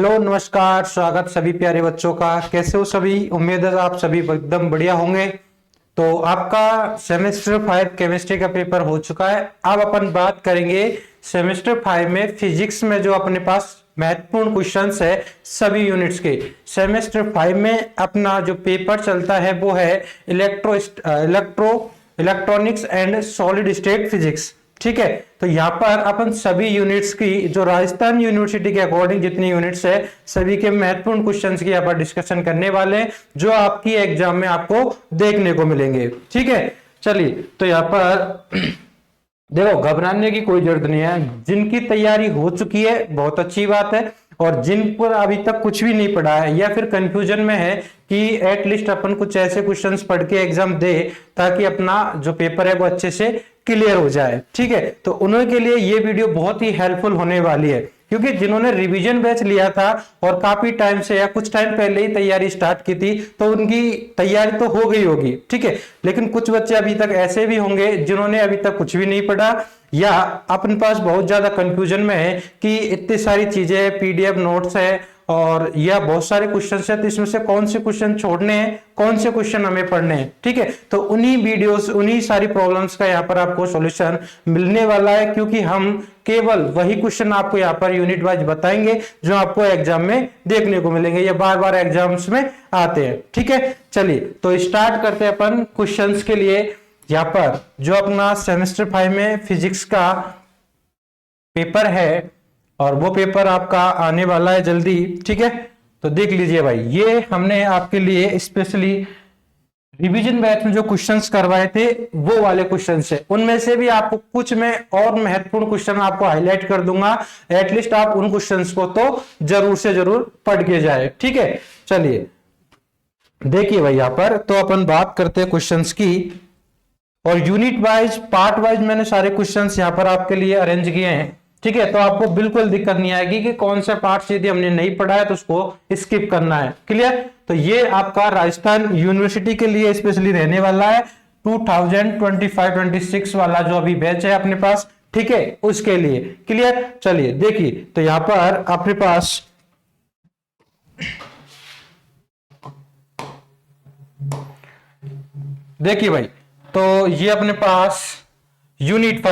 Hello नमस्कार, स्वागत सभी प्यारे बच्चों का। कैसे हो सभी? उम्मीद है आप सभी एकदम बढ़िया होंगे। तो आपका सेमेस्टर 5 केमिस्ट्री का पेपर हो चुका है। अब अपन बात करेंगे सेमेस्टर 5 में फिजिक्स में जो अपने पास महत्वपूर्ण क्वेश्चंस है सभी यूनिट्स के। सेमेस्टर 5 में अपना जो पेपर चलता है वो है electronics and solid state physics. ठीक है, तो यहाँ पर अपन सभी यूनिट्स की जो राजस्थान यूनिवर्सिटी के अकॉर्डिंग जितनी यूनिट्स है सभी के महत्वपूर्ण क्वेश्चंस की यहाँ पर डिस्कशन करने वाले हैं जो आपकी एग्जाम में आपको देखने को मिलेंगे। ठीक है, चलिए तो यहाँ पर देखो, घबराने की कोई जरूरत नहीं है। जिनकी तैयारी हो चुकी है बहुत अच्छी बात है, और जिन पर अभी तक कुछ भी नहीं पढ़ा है या फिर कंफ्यूजन में है कि एटलीस्ट अपन कुछ ऐसे क्वेश्चंस पढ़ के एग्जाम दे ताकि अपना जो पेपर है वो अच्छे से क्लियर हो जाए। ठीक है, तो उन्होंने के लिए ये वीडियो बहुत ही हेल्पफुल होने वाली है, क्योंकि जिन्होंने रिवीजन बैच लिया था और काफी टाइम से या कुछ टाइम पहले ही तैयारी स्टार्ट की थी तो उनकी तैयारी तो हो गई होगी। ठीक है, लेकिन कुछ बच्चे अभी तक ऐसे भी होंगे जिन्होंने अभी तक कुछ भी नहीं पढ़ा या अपने पास बहुत ज्यादा कंफ्यूजन में है कि इतनी सारी चीजें, पीडीएफ नोट्स है और या बहुत सारे क्वेश्चन है, तो इसमें से कौन से क्वेश्चन छोड़ने हैं, कौन से क्वेश्चन हमें पढ़ने हैं। ठीक है, तो उन्हीं वीडियोस, उन्हीं सारी प्रॉब्लम्स का यहाँ पर आपको सॉल्यूशन मिलने वाला है, क्योंकि हम केवल वही क्वेश्चन आपको यहाँ पर यूनिट वाइज बताएंगे जो आपको एग्जाम में देखने को मिलेंगे या बार बार एग्जाम्स में आते हैं। ठीक है, चलिए तो स्टार्ट करते हैं अपन क्वेश्चंस के लिए। यहाँ पर जो अपना सेमेस्टर 5 में फिजिक्स का पेपर है और वो पेपर आपका आने वाला है जल्दी। ठीक है, तो देख लीजिए भाई, ये हमने आपके लिए स्पेशली रिवीजन बैच में जो क्वेश्चंस करवाए थे वो वाले क्वेश्चंस है। उनमें से भी आपको कुछ में और महत्वपूर्ण क्वेश्चन आपको हाईलाइट कर दूंगा, एटलीस्ट आप उन क्वेश्चंस को तो जरूर से जरूर पढ़ के जाए। ठीक है, चलिए देखिए भाई, यहां पर तो अपन बात करते हैं क्वेश्चंस की, और यूनिट वाइज, पार्ट वाइज मैंने सारे क्वेश्चंस यहां पर आपके लिए अरेंज किए हैं। ठीक है, तो आपको बिल्कुल दिक्कत नहीं आएगी कि कौन सा पार्ट यदि हमने नहीं पढ़ा है तो उसको स्किप करना है। क्लियर? तो ये आपका राजस्थान यूनिवर्सिटी के लिए स्पेशली रहने वाला है 2025-26 वाला जो अभी बैच है अपने पास। ठीक है, उसके लिए। क्लियर? चलिए देखिए, तो यहां पर अपने पास देखिए भाई, तो ये अपने पास यूनिट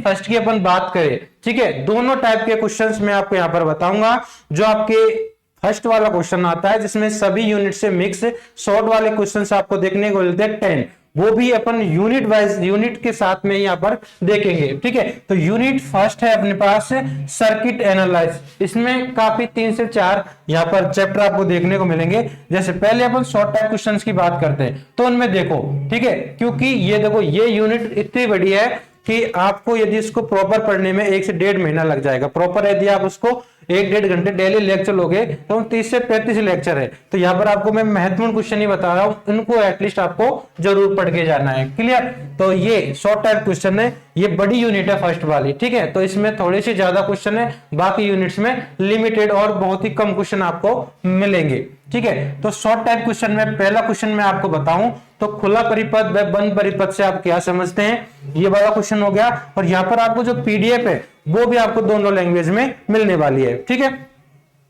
फर्स्ट की अपन बात करें। ठीक है, दोनों टाइप के क्वेश्चंस मैं आपको यहां पर बताऊंगा। जो आपके फर्स्ट वाला क्वेश्चन आता है जिसमें सभी यूनिट से मिक्स शॉर्ट वाले क्वेश्चंस आपको देखने को मिलते हैं 10, वो भी अपन यूनिट वाइज, यूनिट के साथ में यहां पर देखेंगे। ठीक है, तो यूनिट फर्स्ट है अपने पास सर्किट एनालाइज। इसमें काफी 3 से 4 यहां पर चैप्टर आपको देखने को मिलेंगे। जैसे पहले अपन शॉर्ट टाइप क्वेश्चंस की बात करते हैं तो उनमें देखो, ठीक है, क्योंकि ये देखो, ये यूनिट इतनी बड़ी है कि आपको यदि इसको प्रॉपर पढ़ने में 1 से 1.5 महीना लग जाएगा। प्रॉपर यदि आप उसको 1-1.5 घंटे डेली लेक्चर लोगे तो 30 से 35 लेक्चर है। तो यहाँ पर आपको मैं महत्वपूर्ण क्वेश्चन ही बता रहा हूँ, इनको एटलीस्ट आपको जरूर पढ़ के जाना है। क्लियर? तो ये शॉर्ट टाइप क्वेश्चन है, ये बड़ी यूनिट है फर्स्ट वाली। ठीक है, तो इसमें थोड़े से ज्यादा क्वेश्चन है, बाकी यूनिट्स में लिमिटेड और बहुत ही कम क्वेश्चन आपको मिलेंगे। ठीक है, तो शॉर्ट टाइप क्वेश्चन में पहला क्वेश्चन मैं आपको बताऊं तो खुला परिपथ व बंद परिपथ से आप क्या समझते हैं, ये वाला क्वेश्चन हो गया। और यहाँ पर आपको जो पीडीएफ है वो भी आपको दोनों लैंग्वेज में मिलने वाली है। ठीक है,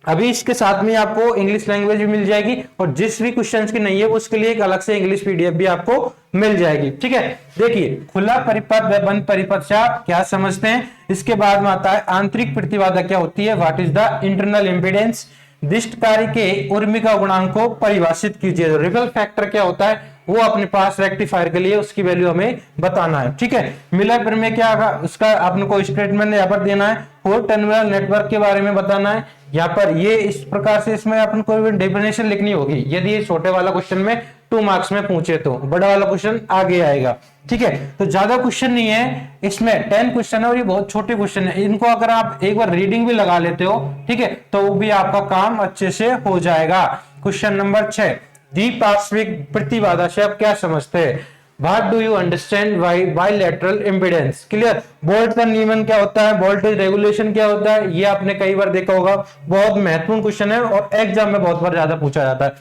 अभी इसके साथ में आपको इंग्लिश लैंग्वेज भी मिल जाएगी, और जिस भी क्वेश्चंस की नहीं है उसके लिए एक अलग से इंग्लिश पीडीएफ भी आपको मिल जाएगी। ठीक है, देखिए, खुला परिपथ व बंद परिपथ से आप क्या समझते हैं। इसके बाद में आता है आंतरिक प्रतिबाधा क्या होती है, what is the internal impedance. दिष्ट कार्य के उर्मिका गुणांक को परिभाषित कीजिए। रिपल फैक्टर क्या होता है वो अपने पास रेक्टिफायर के लिए उसकी वैल्यू हमें बताना है। ठीक है, मिलर प्रमेय क्या होगा उसका आपने को स्टेटमेंट यहाँ पर देना है। 4 टर्मिनल नेटवर्क के बारे में बताना है। यहाँ पर ये इस प्रकार से इसमें अपन को डेफिनेशन लिखनी होगी। यदि ये छोटे वाला क्वेश्चन में 2 मार्क्स में पूछे तो बड़ा वाला क्वेश्चन आगे आएगा। ठीक है, तो ज्यादा क्वेश्चन नहीं है इसमें, 10 क्वेश्चन है और ये बहुत छोटे क्वेश्चन है। इनको अगर आप एक बार रीडिंग भी लगा लेते हो, ठीक है, तो भी आपका काम अच्छे से हो जाएगा। क्वेश्चन नंबर 6, द्विपार्श्विक प्रतिबाधा से आप क्या समझते हैं। What do you understand by bilateral impedance? Clear? Bolt का नियमन क्या होता है, वोल्टेज रेगुलेशन क्या होता है, ये आपने कई बार देखा होगा। बहुत महत्वपूर्ण क्वेश्चन है और एग्जाम में बहुत बार ज्यादा पूछा जाता है।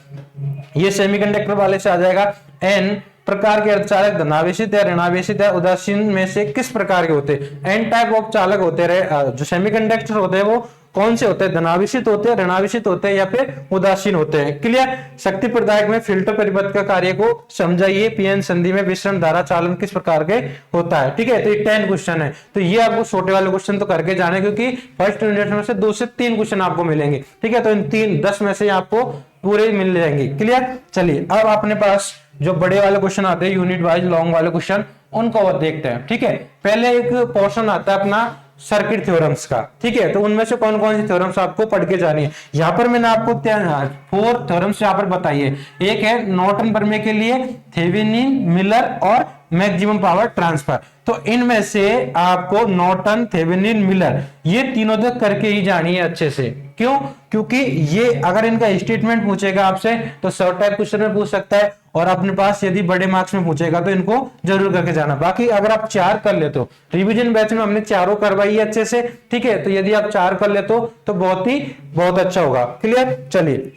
ये सेमीकंडक्टर वाले से आ जाएगा। एन प्रकार के अर्धचालक धनावेशित या ऋणावेशित या उदासीन में से किस प्रकार के होते हैं। एन टाइप ऑफ चालक होते रहे, जो सेमीकंडक्टर होते हैं वो कौन से होते हैं, धनावेशित होते हैं, ऋणावेशित होते हैं या फिर उदासीन होते हैं। क्लियर। शक्ति प्रदायक में फिल्टर परिपथ का कार्य को समझाइए। पीएन संधि में विसरण धारा चालन किस प्रकार के होता है। ठीक है, तो ये 10 क्वेश्चन है, तो ये आपको छोटे वाले क्वेश्चन तो करके जाने, क्योंकि फर्स्ट यूनिट में से 2 से 3 क्वेश्चन आपको मिलेंगे। ठीक है, तो इन 10 में से आपको पूरे मिल जाएंगे। क्लियर। चलिए अब अपने पास जो बड़े वाले क्वेश्चन आते हैं यूनिट वाइज लॉन्ग वाले क्वेश्चन, उनको देखते हैं। ठीक है, पहले एक पोर्शन आता है अपना सर्किट थ्योरम्स का। ठीक है, तो उनमें से कौन कौन सी थ्योरम्स आपको पढ़ के जानी है। यहाँ पर मैंने आपको 4 थ्योरम्स यहाँ पर बताइए। एक है नॉर्टन प्रमेय के लिए, थेवेनिन, मिलर और मैक्सिमम पावर ट्रांसफर। तो इनमें से आपको नॉर्टन, थेवेनिन, मिलर ये तीनों तक करके ही जानी है अच्छे से। क्यों? क्योंकि ये अगर इनका स्टेटमेंट पूछेगा आपसे तो शॉर्ट टाइप क्वेश्चन में पूछ सकता है, और अपने पास यदि बड़े मार्क्स में पूछेगा तो इनको जरूर करके जाना। बाकी अगर आप 4 कर ले तो रिवीजन बैच में हमने चारों करवाई है अच्छे से। ठीक है, तो यदि आप 4 कर ले तो बहुत अच्छा होगा। क्लियर। चलिए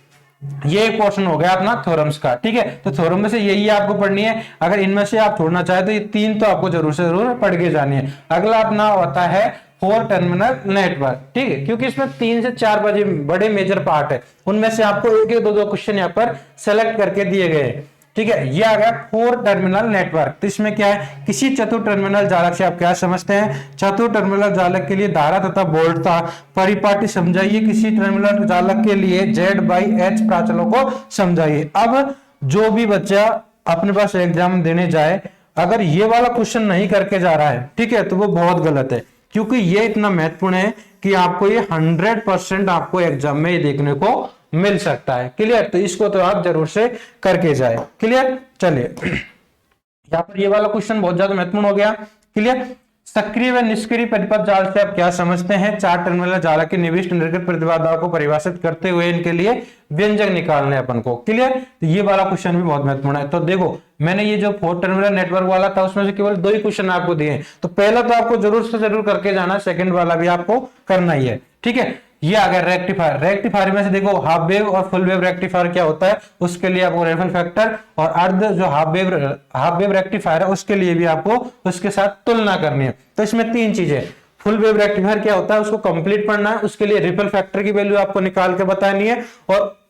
ये एक पोर्शन हो गया अपना थ्योरम्स का। ठीक है, तो थ्योरम में से यही आपको पढ़नी है। अगर इनमें से आप छोड़ना चाहे तो ये 3 तो आपको जरूर से जरूर पढ़ के जानी है। अगला अपना होता है 4 टर्मिनल नेटवर्क। ठीक है, क्योंकि इसमें 3 से 4 बड़े मेजर पार्ट है, उनमें से आपको 1-1, 2-2 क्वेश्चन यहाँ पर सेलेक्ट करके दिए गए हैं। ठीक है, ये आ गया 4 टर्मिनल नेटवर्क। तो इसमें क्या है, किसी चतुर टर्मिनल जालक से आप क्या समझते हैं, चतुर टर्मिनल जालक के लिए धारा तथा वोल्टता परिपाटी समझाइए। किसी टर्मिनल जालक के लिए Z/H प्राचलों को समझाइए। अब जो भी बच्चा अपने पास एग्जाम देने जाए, अगर ये वाला क्वेश्चन नहीं करके जा रहा है, ठीक है, तो वो बहुत गलत है, क्योंकि ये इतना महत्वपूर्ण है कि आपको ये 100% आपको एग्जाम में देखने को मिल सकता है। क्लियर। तो इसको तो आप जरूर से करके जाए। क्लियर। चलिए यहाँ पर ये वाला क्वेश्चन बहुत ज्यादा महत्वपूर्ण हो गया। क्लियर। सक्रिय व निष्क्रिय परिपथ जाल से आप क्या समझते हैं। 4 टर्मिनल जालक की निविष्ट निर्गत प्रतिबाधाओं को परिभाषित करते हुए इनके लिए व्यंजक निकालने अपन को। क्लियर। तो ये वाला क्वेश्चन भी बहुत महत्वपूर्ण है। तो देखो मैंने ये जो 4 टर्मिनल नेटवर्क वाला था उसमें से केवल 2 ही क्वेश्चन आपको दिए, तो पहला तो आपको जरूर से जरूर करके जाना, सेकंड वाला भी आपको करना ही है। ठीक है, ये आ गया रेक्टिफायर। रेक्टिफायर में से देखो हाफ वेव और फुल वेव रेक्टिफायर क्या होता है, उसके लिए आपको रेफर फैक्टर और अर्ध जो हाफ वेव रेक्टिफायर है उसके लिए भी आपको उसके साथ तुलना करनी है। तो इसमें 3 चीजें, फुल वेव रेक्टिफायर क्या होता है उसको कंप्लीट पढ़ना है, उसके लिए रिपल फैक्टर की वैल्यू आपको निकाल के बतानी है, और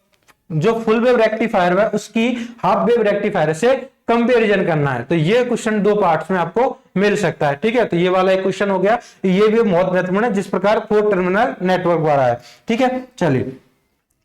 जो फुल वेव रेक्टिफायर है उसकी हाफ वेव रेक्टिफायर से कंपैरिजन करना है। तो ये क्वेश्चन 2 पार्ट्स में आपको मिल सकता है। ठीक है, तो ये वाला एक क्वेश्चन हो गया, ये भी बहुत महत्वपूर्ण है जिस प्रकार 4 टर्मिनल नेटवर्क वाला है। ठीक है, चलिए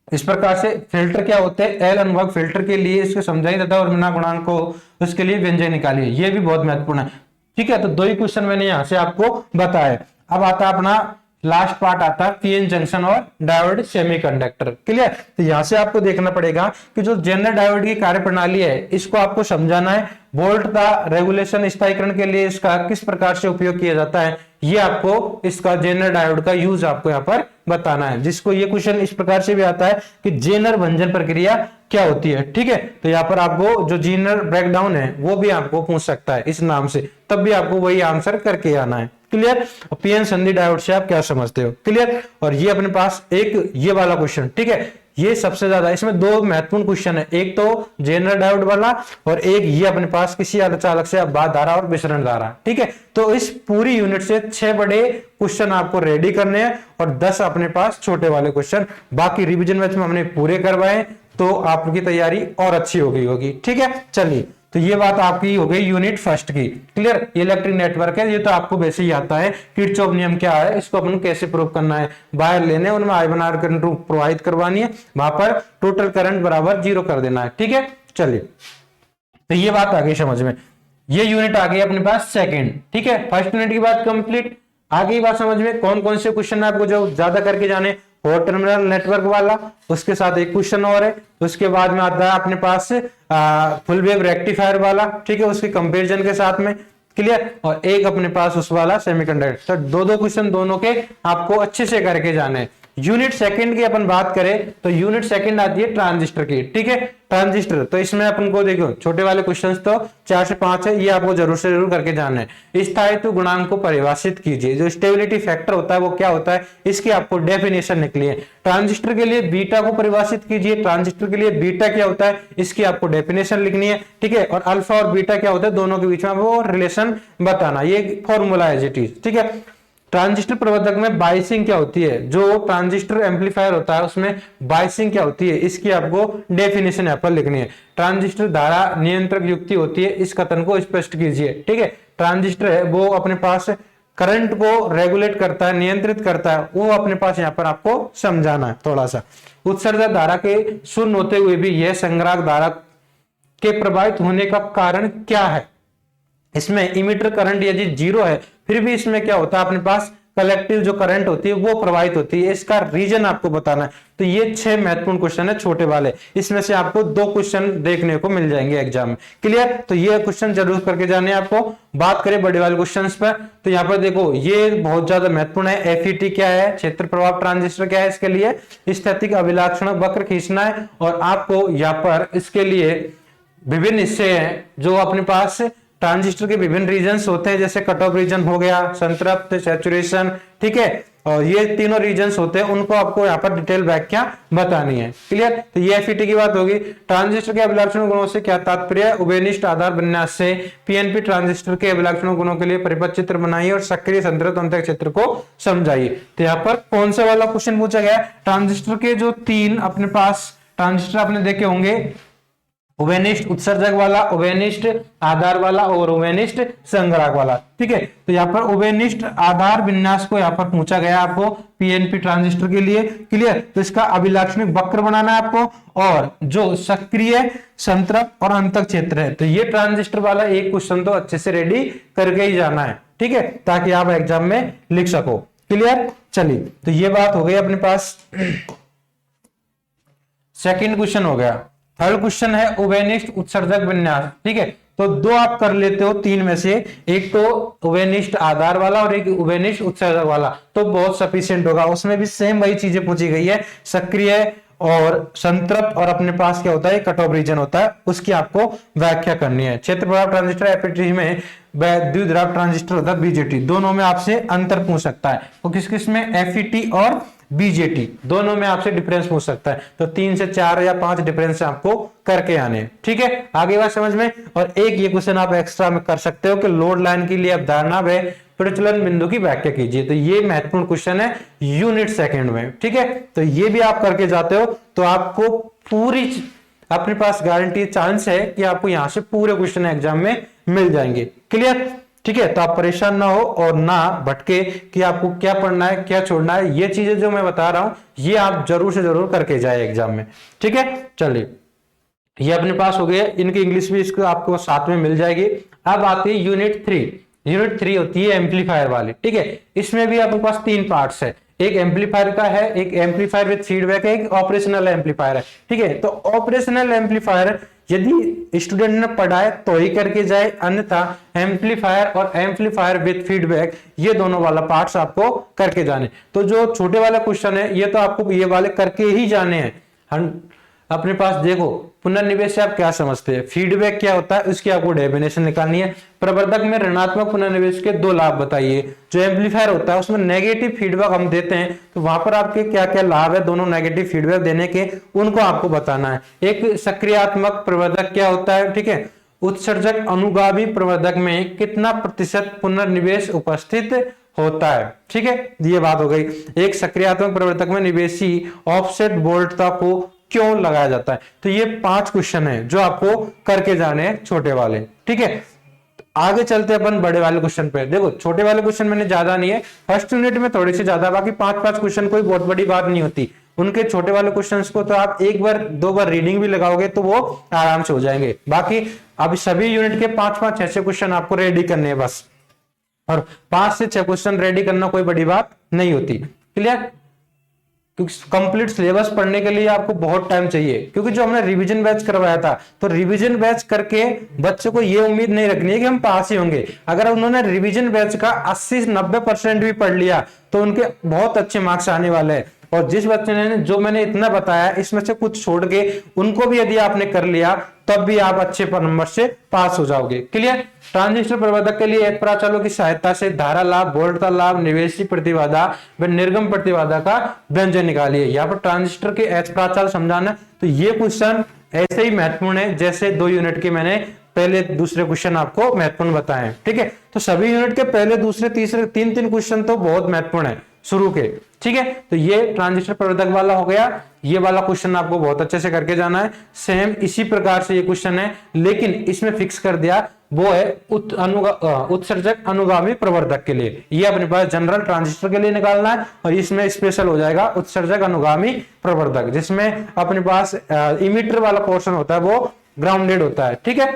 इस प्रकार से फिल्टर क्या होते हैं, एल अनुभाग फिल्टर के लिए इसको समझाइए तथा और मिना गुणांक को उसके लिए व्यंजक निकालिए, ये भी बहुत महत्वपूर्ण है। ठीक है, तो 2 ही क्वेश्चन मैंने यहां से आपको बताया। अब आता है अपना लास्ट पार्ट आता है पीएन जंक्शन और डायोड सेमीकंडक्टर। क्लियर। तो यहां से आपको देखना पड़ेगा कि जो जेनर डायोड की कार्यप्रणाली है इसको आपको समझाना है। वोल्ट का रेगुलेशन स्थायीकरण के लिए इसका किस प्रकार से उपयोग किया जाता है, ये आपको इसका जेनर डायोड का यूज आपको यहाँ पर बताना है, जिसको ये क्वेश्चन इस प्रकार से भी आता है कि जेनर भंजन प्रक्रिया क्या होती है। ठीक है, तो यहाँ पर आपको जो जेनर ब्रेकडाउन है वो भी आपको पूछ सकता है इस नाम से, तब भी आपको वही आंसर करके आना है। क्लियर। पीएन संधि डायोड से आप क्या समझते हो। क्लियर। और ये अपने पास एक ये वाला क्वेश्चन, ठीक है, ये सबसे ज्यादा, इसमें 2 महत्वपूर्ण क्वेश्चन है, एक तो जेनरल डायोड वाला और एक ये अपने पास किसी चालक से बाध धारा और विसरण धारा। ठीक है, तो इस पूरी यूनिट से 6 बड़े क्वेश्चन आपको रेडी करने हैं और 10 अपने पास छोटे वाले क्वेश्चन। बाकी रिवीजन बैच में हमने पूरे करवाए, तो आपकी तैयारी और अच्छी हो गई होगी। ठीक है, चलिए तो ये बात आपकी हो गई यूनिट फर्स्ट की। क्लियर। इलेक्ट्रिक नेटवर्क है, ये तो आपको वैसे ही आता है, किरचॉफ नियम क्या है, इसको अपन कैसे प्रूव करना है, वायर लेने उनमें I बना करंट प्रोवाइड करवानी है, वहां पर टोटल करंट बराबर 0 कर देना है। ठीक है, चलिए तो ये बात आ गई समझ में। ये यूनिट आ गई अपने पास सेकंड। ठीक है, फर्स्ट यूनिट की बात कंप्लीट। आगे बात समझ में कौन कौन से क्वेश्चन आपको जो ज्यादा करके जाने, 4 टर्मिनल नेटवर्क वाला, उसके साथ एक क्वेश्चन और है, उसके बाद में आता है अपने पास फुल वेव रेक्टिफायर वाला। ठीक है, उसके कंपैरिजन के साथ में। क्लियर। और एक अपने पास उस वाला सेमीकंडक्टर। तो 2-2 क्वेश्चन दोनों के आपको अच्छे से करके जाने। यूनिट सेकंड की अपन बात करें तो यूनिट सेकंड आती है ट्रांजिस्टर की। ठीक है, ट्रांजिस्टर, तो इसमें अपन को देखो छोटे वाले क्वेश्चंस तो 4 से 5 है, ये आपको जरूर से जरूर करके जानना है। स्थायित्व गुणांक को परिभाषित कीजिए, जो स्टेबिलिटी फैक्टर होता है वो क्या होता है, इसकी आपको डेफिनेशन निकली है। ट्रांजिस्टर के लिए बीटा को परिभाषित कीजिए, ट्रांजिस्टर के लिए बीटा क्या होता है इसकी आपको डेफिनेशन लिखनी है। ठीक है, और अल्फा और बीटा क्या होता है दोनों के बीच में वो रिलेशन बताना, ये फॉर्मूला है जी। ठीक है, ट्रांजिस्टर प्रवर्धक में बाइसिंग क्या होती है, जो ट्रांजिस्टर एम्पलीफायर होता है उसमें बाइसिंग क्या होती है, इसकी आपको डेफिनेशन यहाँ पर लिखनी है। ट्रांजिस्टर धारा नियंत्रक युक्ति होती है, इस कथन को स्पष्ट कीजिए। ठीक है, ट्रांजिस्टर है वो अपने पास करंट को रेगुलेट करता है, नियंत्रित करता है, वो अपने पास यहाँ पर आपको समझाना है थोड़ा सा। उत्सर्जक धारा के शून्य होते हुए भी यह संग्राहक धारा के प्रभावित होने का कारण क्या है। इसमें इमीटर करंट यदि 0 है फिर भी इसमें क्या होता है, अपने पास कलेक्टिव जो करंट होती है वो प्रवाहित होती है, इसका रीजन आपको बताना है। तो ये 6 महत्वपूर्ण क्वेश्चन है छोटे वाले, इसमें से आपको 2 क्वेश्चन देखने को मिल जाएंगे एग्जाम में। क्लियर, तो ये क्वेश्चन जरूर करके जाने आपको। बात करें बड़े वाले क्वेश्चन पर, तो यहाँ पर देखो ये बहुत ज्यादा महत्वपूर्ण है। एफईटी क्या है, क्षेत्र प्रभाव ट्रांजिस्टर क्या है, इसके लिए स्थैतिक अभिलाक्षण वक्र खींचना है, और आपको यहाँ पर इसके लिए विभिन्न हिस्से हैं जो अपने पास ट्रांजिस्टर के विभिन्न रीजन्स होते हैं, जैसे कट ऑफ रीजन हो गया, संतृप्त, सैचुरेशन, ठीक है, और ये तीनों रीजन्स होते हैं, उनको आपको यहाँ पर डिटेल व्याख्या बतानी है। क्लियर, तो ये एफईटी की बात होगी। ट्रांजिस्टर के अभिलाक्षण गुणों से क्या तात्पर्य, उभयनिष्ठ आधार विन्यास से पीएनपी ट्रांजिस्टर के अभिलाक्षण गुणों के लिए परिपथ चित्र बनाइए और सक्रिय संतृप्त अंतः क्षेत्र को समझाइए। तो यहाँ पर कौन सा वाला क्वेश्चन पूछा गया, ट्रांजिस्टर के जो 3 अपने पास ट्रांजिस्टर आपने देखे होंगे, उभयनिष्ठ उत्सर्जक वाला, उभयनिष्ठ आधार वाला और उभयनिष्ठ संग्राहक वाला। ठीक है, तो यहाँ पर उभयनिष्ठ आधार विन्यास को यहाँ पर पूछा गया आपको पीएनपी ट्रांजिस्टर के लिए। क्लियर, तो इसका अभिलाक्षणिक वक्र बनाना है आपको, और जो सक्रिय संतृप्त और अंतः क्षेत्र है, तो ये ट्रांजिस्टर वाला एक क्वेश्चन तो अच्छे से रेडी करके ही जाना है। ठीक है, ताकि आप एग्जाम में लिख सको। क्लियर, चलिए, तो ये बात हो गई अपने पास। सेकंड क्वेश्चन हो गया। थर्ड क्वेश्चन है उभयनिष्ठ उत्सर्जक विन्यास। ठीक है, तो 2 आप कर लेते हो 3 में से, एक तो उभयनिष्ठ आधार वाला और एक उभयनिष्ठ उत्सर्जक वाला, तो बहुत सफिशिएंट होगा। उसमें भी सेम वही चीजें पूछी गई है, सक्रिय और संतृप्त और अपने पास क्या होता है कट ऑफ रीजन होता है, उसकी आपको व्याख्या करनी है। क्षेत्र प्रभाव ट्रांजिस्टर एफईटी में द्विध्रुव ट्रांजिस्टर होता है बीजेटी, दोनों में आपसे अंतर पूछ सकता है। तो किस किस में, एफईटी और बीजेटी दोनों में आपसे डिफरेंस पूछ सकता है। तो 3 से 4 या 5 डिफरेंस आपको करके आने। ठीक है, आगे बात समझ में। और एक ये क्वेश्चन आप एक्स्ट्रा में कर सकते हो कि लोड लाइन के लिए अवधारणा व प्रचलन बिंदु की व्याख्या कीजिए। तो ये महत्वपूर्ण क्वेश्चन है यूनिट सेकंड में। ठीक है, तो ये भी आप करके जाते हो तो आपको पूरी अपने पास गारंटी चांस है कि आपको यहां से पूरे क्वेश्चन एग्जाम में मिल जाएंगे। क्लियर, ठीक है, तो आप परेशान ना हो और ना भटके कि आपको क्या पढ़ना है क्या छोड़ना है। ये चीजें जो मैं बता रहा हूं ये आप जरूर से जरूर करके जाए एग्जाम में। ठीक है, चलिए, ये अपने पास हो गया। इनकी इंग्लिश भी इसको आपको साथ में मिल जाएगी। अब आती है यूनिट 3। यूनिट 3 होती है एम्पलीफायर वाली। ठीक है, इसमें भी आपके पास 3 पार्ट्स है, एक एम्पलीफायर का है, एक एम्पलीफायर विद फीडबैक है, एक ऑपरेशनल एम्पलीफायर है। ठीक है, तो ऑपरेशनल एम्पलीफायर यदि स्टूडेंट ने पढ़ा है तो ही करके जाए, अन्यथा एम्पलीफायर और एम्पलीफायर विद फीडबैक ये दोनों वाला पार्ट्स आपको करके जाने। तो जो छोटे वाला क्वेश्चन है ये तो आपको ये वाले करके ही जाने हैं। अपने पास देखो पुनर्निवेश से आप क्या समझते हैं, फीडबैक क्या होता है उसकी आपको डेफिनेशन निकालनी है। प्रवर्धक में ऋणात्मक पुनर्निवेश के 2 लाभ बताइए। जो एम्पलीफायर होता है उसमें नेगेटिव फीडबैक हम देते हैं, तो वहां पर आपके क्या क्या लाभ है दोनों नेगेटिव फीडबैक देने के, उनको आपको बताना है। एक सक्रियात्मक प्रवर्धक क्या होता है, ठीक है, उत्सर्जक अनुगामी प्रवर्धक में कितना प्रतिशत पुनर्निवेश उपस्थित होता है। ठीक है, ये बात हो गई। एक सक्रियात्मक प्रवर्धक में निवेशी ऑफसेट वोल्टता को क्यों लगाया जाता है। तो ये 5 क्वेश्चन है जो आपको करके जाने हैं छोटे वाले। ठीक है, आगे चलते अपन बड़े वाले क्वेश्चन पे। देखो छोटे वाले क्वेश्चन मैंने ज्यादा नहीं है, फर्स्ट यूनिट में थोड़ी सी ज्यादा, बाकी 5-5 क्वेश्चन कोई बहुत बड़ी बात नहीं होती। उनके छोटे वाले क्वेश्चंस को तो आप 1 बार 2 बार रीडिंग भी लगाओगे तो वो आराम से हो जाएंगे। बाकी अब सभी यूनिट के 5-5 6-6 क्वेश्चन आपको रेडी करने हैं बस, और 5 से 6 क्वेश्चन रेडी करना कोई बड़ी बात नहीं होती। क्लियर, क्योंकि कंप्लीट सिलेबस पढ़ने के लिए आपको बहुत टाइम चाहिए, क्योंकि जो हमने रिवीजन बैच करवाया था तो रिवीजन बैच करके बच्चों को ये उम्मीद नहीं रखनी है कि हम पास ही होंगे। अगर उन्होंने रिवीजन बैच का 80-90% भी पढ़ लिया तो उनके बहुत अच्छे मार्क्स आने वाले हैं। और जिस बच्चे ने जो मैंने इतना बताया इसमें से कुछ छोड़ के उनको भी यदि आपने कर लिया तब भी आप अच्छे नंबर से पास हो जाओगे। क्लियर, ट्रांजिस्टर प्रवर्धक के लिए एच प्राचालों की सहायता से धारा लाभ, वोल्टता लाभ, निवेशी प्रतिबाधा व निर्गम प्रतिबाधा का व्यंजन निकालिए। यहाँ पर ट्रांजिस्टर के एच प्राचाल समझाना, तो ये क्वेश्चन ऐसे ही महत्वपूर्ण है जैसे 2 यूनिट के मैंने पहले दूसरे क्वेश्चन आपको महत्वपूर्ण बताएं। ठीक है, तो सभी यूनिट के पहले दूसरे तीसरे तीन तीन क्वेश्चन तो बहुत महत्वपूर्ण है शुरू के। ठीक है, तो ये ट्रांजिस्टर प्रवर्धक वाला हो गया, ये वाला क्वेश्चन आपको बहुत अच्छे से करके जाना है। सेम इसी प्रकार से ये क्वेश्चन है, लेकिन इसमें फिक्स कर दिया वो है उत्सर्जक अनुगामी प्रवर्धक के लिए। ये अपने पास जनरल ट्रांजिस्टर के लिए निकालना है, और इसमें स्पेशल हो जाएगा उत्सर्जक अनुगामी प्रवर्धक, जिसमें अपने पास इमीटर वाला पोर्शन होता है वो ग्राउंडेड होता है। ठीक है,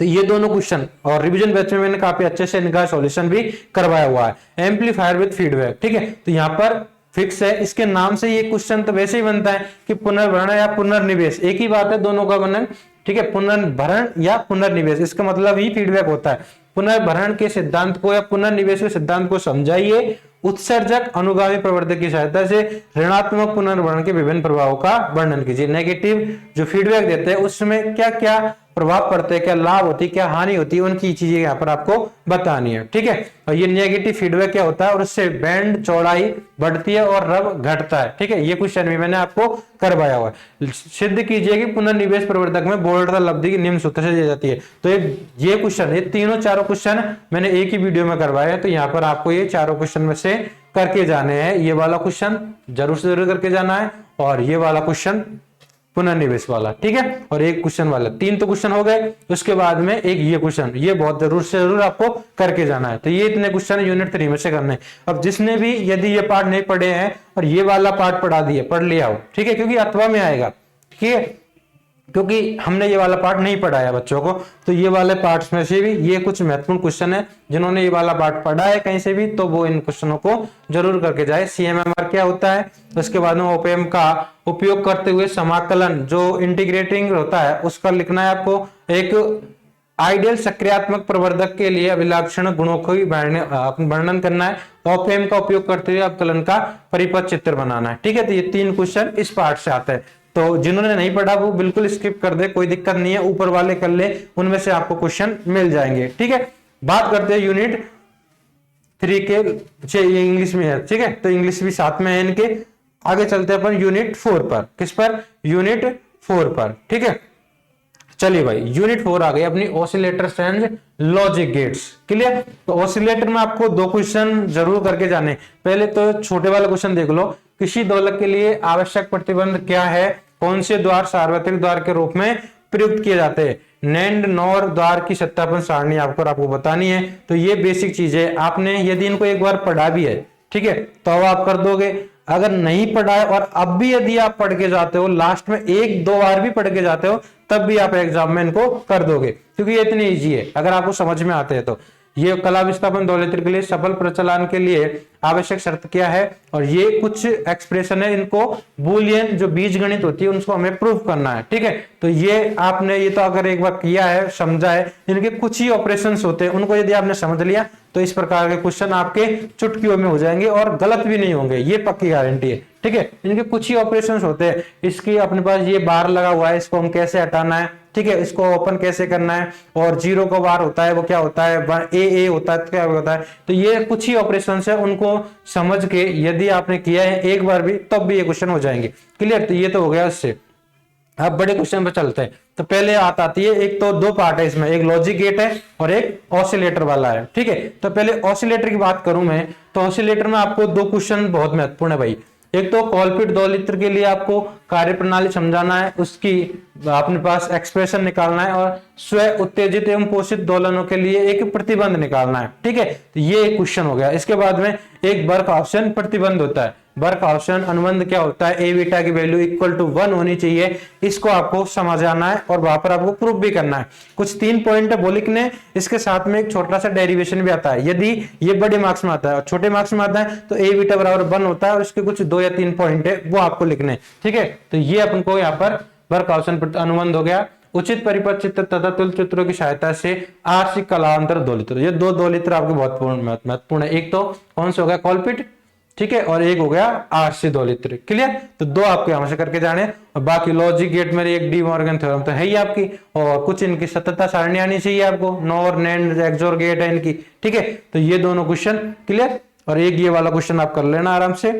तो ये दोनों क्वेश्चन और रिवीजन बैच में मैंने काफी अच्छे से इनका सॉल्यूशन भी करवाया हुआ है। Amplifier with feedback. ठीक है, तो यहाँ पर फिक्स है, इसके नाम से ये क्वेश्चन तो वैसे ही बनता है कि पुनर्भरण या पुनर्निवेश, एक ही बात है दोनों का वर्णन। ठीक है, पुनर्भरण या पुनर्निवेश, इसका मतलब ही फीडबैक होता है। पुनर्भरण के सिद्धांत को या पुनर्निवेश के सिद्धांत को समझाइए उत्सर्जक अनुगामी प्रवर्धक की सहायता से ऋणात्मक पुनर्भरण के विभिन्न प्रभावों का वर्णन कीजिए। नेगेटिव जो फीडबैक देते हैं उसमें क्या क्या प्रभाव पड़ते हैं, क्या लाभ होती है, क्या हानि होती है, उनकी चीजें यहाँ पर आपको बतानी है। ठीक है, और ये नेगेटिव फीडबैक क्या होता है, और उससे बैंड चौड़ाई बढ़ती है और रब घटता है। ठीक है, ये क्वेश्चन भी मैंने आपको करवाया हुआ है। सिद्ध कीजिए कि पुनर्निवेश प्रवर्धक में बोल्ट लब्धि की निम्न सूत्र से दी जाती है। तो ये क्वेश्चन, ये तीनों चारों क्वेश्चन मैंने एक ही वीडियो में करवाए हैं, तो यहाँ पर आपको ये चारों क्वेश्चन में से करके जाने हैं। ये वाला क्वेश्चन जरूर से जरूर करके जाना है, और ये वाला क्वेश्चन पुनर्निवेश वाला। ठीक है, और एक क्वेश्चन वाला, तीन तो क्वेश्चन हो गए। उसके बाद में एक ये क्वेश्चन, ये बहुत जरूर से जरूर आपको करके जाना है। तो ये इतने क्वेश्चन यूनिट 3 में से करने। अब जिसने भी यदि ये पार्ट नहीं पढ़े हैं और ये वाला पार्ट पढ़ लिया हो, ठीक है, क्योंकि अथवा में आएगा। ठीक है, क्योंकि हमने ये वाला पार्ट नहीं पढ़ाया बच्चों को, तो ये वाले पार्ट्स में से भी ये कुछ महत्वपूर्ण क्वेश्चन है। जिन्होंने ये वाला पार्ट पढ़ा है कहीं से भी, तो वो इन क्वेश्चनों को जरूर करके जाए। CMMR क्या होता है, उसके बाद में OP-Amp का उपयोग करते हुए समाकलन जो इंटीग्रेटिंग होता है उसका लिखना है आपको। एक आइडियल सक्रियात्मक प्रवर्धक के लिए अभिलक्षण गुणों को वर्णन करना है। OP-Amp का उपयोग करते हुए अवकलन का परिपथ चित्र बनाना है। ठीक है, तो ये 3 क्वेश्चन इस पार्ट से आते हैं। तो जिन्होंने नहीं पढ़ा वो बिल्कुल स्किप कर दे, कोई दिक्कत नहीं है, ऊपर वाले कर ले, उनमें से आपको क्वेश्चन मिल जाएंगे। ठीक है, बात करते हैं यूनिट 3 के, इंग्लिश में है। ठीक है, तो इंग्लिश भी साथ में है इनके। आगे चलते हैं अपन यूनिट 4 पर। किस पर? यूनिट 4 पर। ठीक है, चलिए भाई, यूनिट 4 आ गई अपनी, oscillators and logic gates. Clear? तो ऑसिलेटर में आपको 2 क्वेश्चन जरूर करके जाने। पहले तो छोटे वाला क्वेश्चन देख लो, किसी दोलक के लिए आवश्यक प्रतिबंध क्या है, कौन से द्वार सार्वत्रिक द्वार के रूप में प्रयुक्त किए जाते हैं। नैंड नॉर द्वार की सत्यापन सारणी आपको बतानी है। तो ये बेसिक चीज है, आपने यदि इनको एक बार पढ़ा भी है, ठीक है, तो अब आप कर दोगे। अगर नहीं पढ़ा है और अब भी यदि आप पढ़ के जाते हो, लास्ट में 1-2 बार भी पढ़ के जाते हो, तब भी आप एग्जाम में इनको कर दोगे, क्योंकि ये इतनी इजी है अगर आपको समझ में आते हैं तो। ये कला विस्थापन दोलित्र के लिए सफल प्रचलन के लिए आवश्यक शर्त क्या है, और ये कुछ एक्सप्रेशन है, इनको बूलियन जो बीज गणित होती है उनको हमें प्रूव करना है। ठीक है, तो ये आपने ये तो अगर एक बार किया है, समझा है, इनके कुछ ही ऑपरेशंस होते हैं, उनको यदि आपने समझ लिया तो इस प्रकार के क्वेश्चन आपके चुटकियों में हो जाएंगे और गलत भी नहीं होंगे, ये पक्की गारंटी है। ठीक है, इनके कुछ ही ऑपरेशंस होते हैं। इसकी अपने पास ये बार लगा हुआ है, इसको हम कैसे हटाना है, ठीक है, इसको ओपन कैसे करना है, और 0 का बार होता है वो क्या होता है, ए होता है तो क्या होता है। तो ये कुछ ही ऑपरेशंस है, उनको समझ के यदि आपने किया है एक बार भी, तब भी ये क्वेश्चन हो जाएंगे। क्लियर? तो ये तो हो गया इससे। अब बड़े क्वेश्चन पे चलते हैं। तो पहले आती है, एक तो 2 पार्ट है इसमें, एक लॉजिक गेट है और एक ऑसिलेटर वाला है। ठीक है, तो पहले ऑसिलेटर की बात करूं मैं, तो ऑसिलेटर में आपको 2 क्वेश्चन बहुत महत्वपूर्ण है भाई। एक तो कॉलपिट दोलित्र के लिए आपको कार्यप्रणाली समझाना है, उसकी अपने पास एक्सप्रेशन निकालना है, और स्व उत्तेजित एवं पोषित दोलनों के लिए एक प्रतिबंध निकालना है। ठीक है, तो ये एक क्वेश्चन हो गया। इसके बाद में एक बर्क ऑप्शन प्रतिबंध होता है। बर्क ऑप्शन अनुबंध क्या होता है, ए बीटा की वैल्यू इक्वल टू 1 होनी चाहिए, इसको आपको समझाना है और वहां पर आपको प्रूफ भी करना है। कुछ 3 पॉइंट है वो लिखने, इसके साथ में एक छोटा सा डेरिवेशन भी आता है। यदि ये बड़े मार्क्स में आता है और छोटे मार्क्स में आता है तो ए बीटा बराबर 1 होता है, और इसके कुछ 2 या 3 पॉइंट है वो आपको लिखने। ठीक है, तो ये अपन को यहाँ पर बर्क ऑप्शन अनुबंध हो गया। उचित परिपथ चित्र तथा तुल चित्रों की सहायता से आर्षिक कलांतर दोलित्र, ये 2 दोलित्र आपके बहुत महत्वपूर्ण है। एक तो कौन सा हो गया, कॉलपिट, ठीक है, और एक हो गया आरसी दोलित्र। क्लियर? तो 2 आपको यहां से करके जाने, और बाकी लॉजिक गेट में एक डी मॉर्गन थ्योरम तो है ही आपकी, और कुछ इनकी सततता सारणी आनी चाहिए आपको, नॉर नैंड एक्सोर गेट है इनकी। ठीक है, तो ये दोनों क्वेश्चन क्लियर, और एक ये वाला क्वेश्चन आप कर लेना आराम से।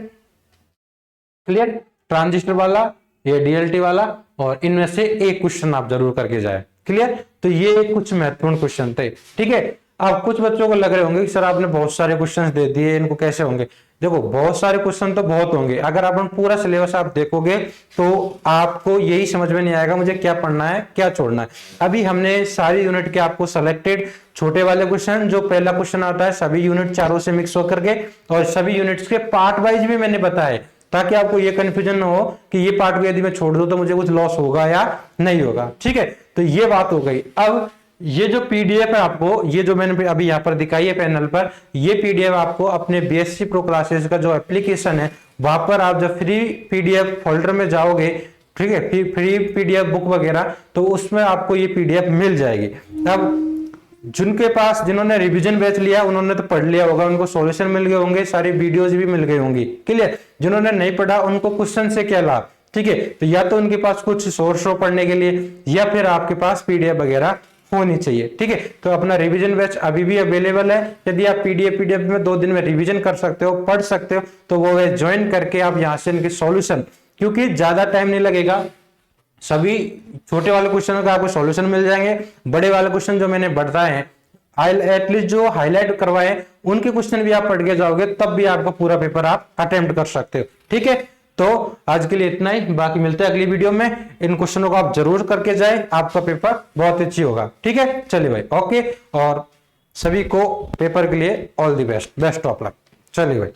क्लियर? ट्रांजिस्टर वाला, ये डीएलटी वाला, और इनमें से एक क्वेश्चन आप जरूर करके जाए। क्लियर। तो ये कुछ महत्वपूर्ण क्वेश्चन थे, ठीक है। अब कुछ बच्चों को लग रहे होंगे कि सर आपने बहुत सारे क्वेश्चंस दे दिए, इनको कैसे होंगे। देखो बहुत सारे क्वेश्चन तो बहुत होंगे, अगर अपन पूरा सिलेबस आप देखोगे तो आपको यही समझ में नहीं आएगा मुझे क्या पढ़ना है क्या छोड़ना है। अभी हमने सारी यूनिट के आपको सिलेक्टेड छोटे वाले क्वेश्चन, जो पहला क्वेश्चन आता है सभी यूनिट चारों से मिक्स होकर के, और सभी यूनिट्स के पार्ट वाइज भी मैंने बताया, ताकि आपको ये कंफ्यूजन न हो कि ये पार्ट को यदि मैं छोड़ दूं तो मुझे कुछ लॉस होगा या नहीं होगा, ठीक है। तो ये बात हो गई। अब ये जो पीडीएफ है आपको, ये जो मैंने अभी यहाँ पर दिखाई है पैनल पर, ये पीडीएफ आपको अपने बीएससी प्रो क्लासेस का जो एप्लीकेशन है वहां पर आप जब फ्री पीडीएफ फोल्डर में जाओगे, ठीक है, फ्री पीडीएफ बुक वगैरह, तो उसमें आपको ये पीडीएफ मिल जाएगी। अब जिनके पास, जिन्होंने रिवीजन बैच लिया उन्होंने तो पढ़ लिया होगा, उनको सॉल्यूशन मिल गए होंगे, सारी वीडियोस भी मिल गई होंगी, क्लियर। जिन्होंने नहीं पढ़ा उनको क्वेश्चन से क्या लाभ, ठीक है। तो या तो उनके पास कुछ सोर्स हो पढ़ने के लिए, या फिर आपके पास पीडीएफ वगैरह होनी चाहिए, ठीक है। तो अपना रिवीजन बैच अभी भी अवेलेबल है। यदि आप पीडीएफ में 2 दिन में रिवीजन कर सकते हो, पढ़ सकते हो, तो वो ज्वाइन करके आप यहाँ से इनके सॉल्यूशन, क्योंकि ज्यादा टाइम नहीं लगेगा, सभी छोटे वाले क्वेश्चन का आपको सॉल्यूशन मिल जाएंगे। बड़े वाले क्वेश्चन जो मैंने बताए हैं, एटलीस्ट जो हाईलाइट करवाए उनके क्वेश्चन भी आप पढ़ के जाओगे, तब भी आपका पूरा पेपर आप अटेम्प्ट कर सकते हो, ठीक है। तो आज के लिए इतना ही, बाकी मिलते हैं अगली वीडियो में। इन क्वेश्चनों को आप जरूर करके जाए, आपका पेपर बहुत अच्छी होगा, ठीक है। चलिए भाई, ओके, और सभी को पेपर के लिए all the best, best of luck. चलिए भाई।